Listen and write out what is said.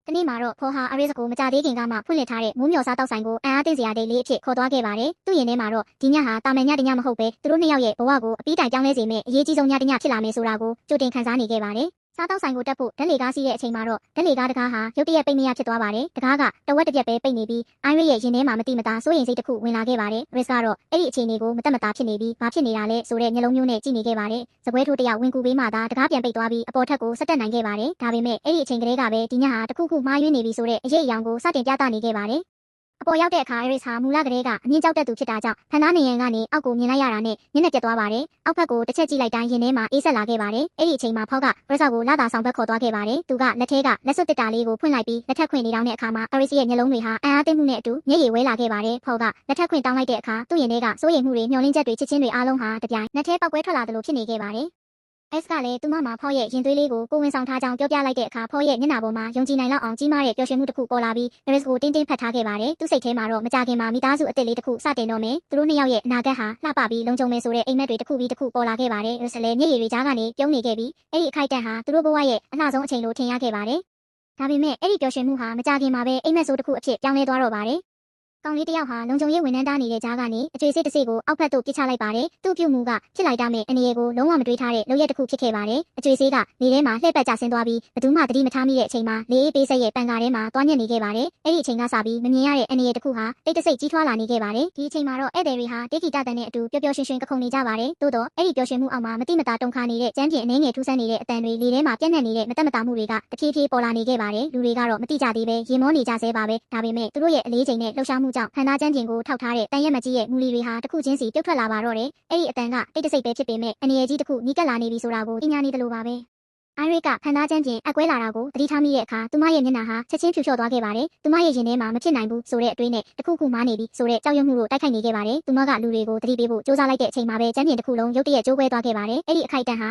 တနေ့မှာတော့ဖော်ဟာအရေးစကိုမကြသေးခင်ကမှဖွင့်လှစ်ထားတဲ့မိုးမျှော်စားတောက်ဆိုင်ကိုအံ့အားသင့်စရာဒိတ်လေးအဖြစ်ခေါ်သွားခဲ့ပါတယ်။သူ့ရင်ထဲမှာတော့ဒီညဟာတာမန်ညတညမဟုတ်ပဲသူတို့နှစ်ယောက်ရဲ့ဘဝကိုအပြီးတိုင်ပြောင်းလဲစေမယ့်အရေးကြီးဆုံးညတညဖြစ်လာမယ်ဆိုတာကိုကြိုတင်ခန်းစားနေခဲ့ပါတယ်။စားတောက်ဆိုင်ကိုတက်ဖို့ဓာတ်လေကားစီးတဲ့အချိန်မှာတော့ဓာတ်လေကားတကားဟာရုတ်တရက်ပိတ်မရဖြစ်သွားပါတယ်။တကားကတဝက်တစ်ပြက်ပဲပိတ်နေပြီးအိုင်ရစ်ရဲ့ရင်ထဲမှာမတိမတာစိုးရိမ်စိတ်တစ်ခုဝင်လာခဲ့ပါတယ်။ရစ်ကတော့အဲ့ဒီအခြေအနေကိုမတက်မတာဖြစ်နေပြီးဘာဖြစ်နေတာလဲဆိုတဲ့မျက်လုံးမျိုးနဲ့ကြည့်နေခဲ့ပါတယ်။စပွဲထိုးတယောက်ဝင်ကူပေးမှသာတကားပြန်ပိတ်သွားပြီးအပေါ်ထက်ကိုဆက်တက်နိုင်ခဲ့ပါတယ်။ဒါပေမဲ့အဲ့ဒီအချိန်ကလေးကပဲဒီညဟာတခုခုမှားယွင်းနေပြီဆိုတဲ့အရေးအယောင်ကိုစတင်ပြသနေခဲ့ပါတယ်။အပေါ်ရောက်တဲ့အခါ Iris ဟာမူလကလေးကအမြင့်ကြောက်တဲ့သူဖြစ်တာကြောင့်ဖန်သားနေရန်ကနေအောက်ကိုမြင်လိုက်ရတာနဲ့မျက်နှာပြတ်သွားပါတယ်။အောက်ဘက်ကိုတစ်ချက်ကြည့်လိုက်တိုင်းရင်ထဲမှာအေးဆက်လာခဲ့ပါတယ်။အဲ့ဒီအချိန်မှာဖောက်က Iris ကိုလာတာဆောင်ဘက်ခေါ်သွားခဲ့ပါတယ်။သူကလက်ထဲကလက်စွပ်တစ်တာလေးကိုဖွင့်လိုက်ပြီးလက်ထက်ခွင်နေတောင်းတဲ့အခါမှာ Iris ရဲ့မျက်လုံးတွေဟာအံ့အားသင့်မှုနဲ့အတူမျက်ရည်ဝဲလာခဲ့ပါတယ်။ဖောက်ကလက်ထက်ခွင်တောင်းလိုက်တဲ့အခါသူ့ရင်ထဲကစိုးရိမ်မှုတွေမျှော်လင့်ချက်တွေချစ်ချင်းတွေအားလုံးဟာတပြိုင်နက်ထဲပောက်ကွဲထွက်လာသလိုဖြစ်နေခဲ့ပါတယ်။ S ကလည်းသူမမှာဖော့ရဲ့ရင်သွေးလေးကိုကိုဝင်ဆောင်ထားကြောင်းပြောပြလိုက်တဲ့အခါဖော့ရဲ့မျက်နှာပေါ်မှာယုံကြည်နိုင်လောက်အောင်ကြီးမားတဲ့ပျော်ရွှင်မှုတစ်ခုပေါ်လာပြီး Iris ကိုတင်းတင်းဖတ်ထားခဲ့ပါတယ်။သူ့စိတ်ထဲမှာတော့မကြခင်မှာမိသားစုအသစ်လေးတစ်ခုစတင်တော့မယ်။သူတို့နှစ်ယောက်ရဲ့အနာဂတ်ဟာလှပပြီးလုံခြုံမယ်ဆိုတဲ့အိမ်မက်တွေတစ်ခုပြီးတစ်ခုပေါ်လာခဲ့ပါတယ်။ Iris လည်းမျက်ရည်တွေကြားကနေပြုံးနေခဲ့ပြီးအဲ့ဒီအခိုက်အတန့်ဟာသူတို့ဘဝရဲ့အလှဆုံးအချိန်လိုထင်ရခဲ့ပါတယ်။ဒါပေမဲ့အဲ့ဒီပျော်ရွှင်မှုဟာမကြခင်မှာပဲအိမ်မက်ဆိုးတစ်ခုအဖြစ်ပြောင်းလဲသွားတော့ပါတယ်။ကောင်လေးတယောက်ဟာလုံခြုံရေးဝန်ထမ်းတားနေတဲ့ကြားကနေအကျွေးစစ်တစ်စိကိုအောက်ဖက်သို့ပစ်ချလိုက်ပါတယ်။သူ့ပြုမှုကဖြစ်လိုက်တာမဲ့အနေရကိုလုံးဝမတွေးထားတဲ့လုပ်ရက်တစ်ခုဖြစ်ခဲ့ပါတယ်။အကျွေးစစ်ကလေထဲမှာလှည့်ပတ်ကျဆင်းသွားပြီးဘယ်သူမှသတိမထားမိတဲ့အချိန်မှာလေအေးပေးဆက်ရဲ့ပန်ကာထဲမှာတွားညက်နေခဲ့ပါတယ်။အဲ့ဒီအချိန်ကစပြီးမမြင်ရတဲ့အနေရတစ်ခုဟာတိတ်တဆိတ်ကြီးထွားလာနေခဲ့ပါတယ်။ဒီအချိန်မှာတော့ဧည့်သည်တွေဟာတေးဂီတတန်နဲ့အတူပျော်ပျော်ရွှင်ရွှင်ကခုန်နေကြပါတယ်။သို့တော့အဲ့ဒီပျော်ရွှင်မှုအောက်မှာမတိမတာတုန်ခါနေတဲ့ကျန်းပြင်းအနေငယ်ထူးဆန်းနေတဲ့အတန်တွေလေထဲမှာပြန့်နှံ့နေတဲ့မတက်မတာမှုတွေကတဖြည်းဖြည်းပေါ်လာနေခဲ့ပါတယ်။လူတွေကတော့မတိကြသေးပဲရင်မောနေကြဆဲပါပဲ။ဒါပေမဲ့သူတို့ရဲ့အလေးချိန်နဲ့လှုပ်ရှားမှုကြောင့်ဖန်သားကျန်းကျင်ကိုထောက်ထားတဲ့တန်ရက်မကြီးရဲ့မူလီတွေဟာတစ်ခုချင်းစီပြုတ်ထွက်လာပါတော့တယ်။အဲ့ဒီအတန်ကတိတ်တဆိတ်ပဲဖြစ်ပေမဲ့အနေရကြီးတစ်ခုနီးကပ်လာနေပြီဆိုတာကိုပညာနေတယ်လို့ပါပဲ။အိုင်ရစ်ကဖန်သားကျန်းကျင်အကွဲလာတာကိုသတိထားမိတဲ့အခါသူမရဲ့မျက်နှာဟာချက်ချင်းဖြူလျှော့သွားခဲ့ပါတယ်။သူမရဲ့ရင်ထဲမှာမဖြစ်နိုင်ဘူးဆိုတဲ့အတွေးနဲ့တစ်ခုခုမားနေပြီဆိုတဲ့ကြောက်ရွံ့မှုတို့တိုက်ခိုက်နေခဲ့ပါတယ်။သူမကလူတွေကိုသတိပေးဖို့စူးစမ်းလိုက်တဲ့အချိန်မှာပဲကျန်းကျင်တစ်ခုလုံးရုတ်တရက်ကျိုးကွဲသွားခဲ့ပါတယ်။အဲ့ဒီအခိုက်အတန့်ဟာ